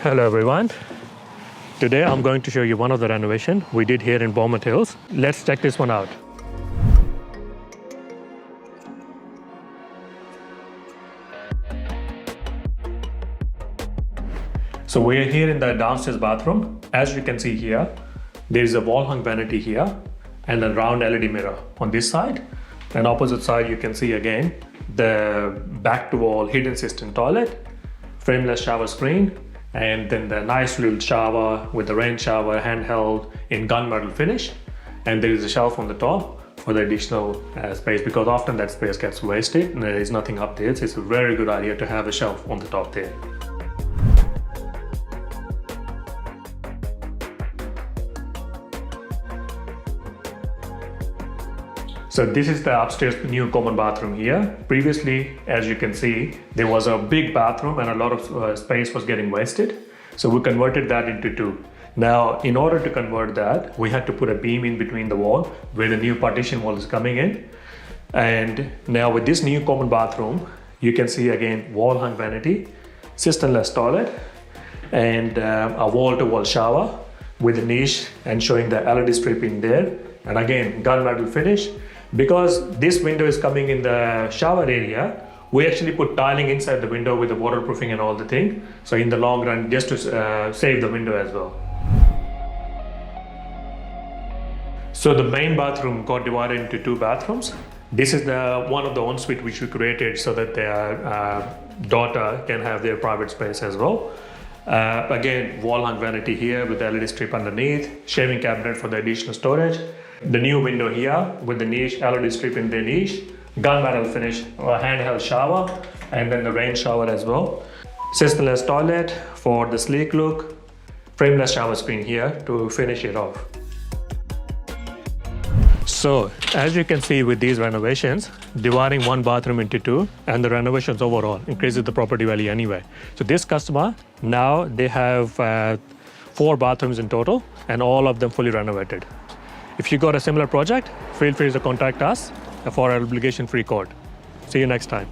Hello everyone. Today I'm going to show you one of the renovation we did here in Beaumont Hills. Let's check this one out. So we're here in the downstairs bathroom. As you can see here, there is a wall hung vanity here and a round LED mirror on this side. And opposite side you can see again the back to wall hidden cistern toilet, frameless shower screen, and then the nice little shower with the rain shower handheld in gunmetal finish. And there is a shelf on the top for the additional space, because often that space gets wasted and there is nothing up there. So it's a very good idea to have a shelf on the top there. So this is the upstairs new common bathroom here. Previously, as you can see, there was a big bathroom and a lot of space was getting wasted. So we converted that into two. Now, in order to convert that, we had to put a beam in between the wall where the new partition wall is coming in. And now with this new common bathroom, you can see again wall hung vanity, cisternless toilet, and a wall-to-wall shower with a niche and showing the LED strip in there. And again, gunmetal finish. Because this window is coming in the shower area, we actually put tiling inside the window with the waterproofing and all the thing. So in the long run, just to save the window as well. So the main bathroom got divided into two bathrooms. This is the one of the ensuite which we created so that their daughter can have their private space as well. Again, wall hung vanity here with the LED strip underneath, shaving cabinet for the additional storage. The new window here with the niche, LED strip in the niche, gunmetal finish, handheld shower, and then the rain shower as well. Cisternless toilet for the sleek look, frameless shower screen here to finish it off. So, as you can see with these renovations, dividing one bathroom into two and the renovations overall increases the property value anyway. So this customer, now they have 4 bathrooms in total and all of them fully renovated. If you got a similar project, feel free to contact us for an obligation-free quote. See you next time.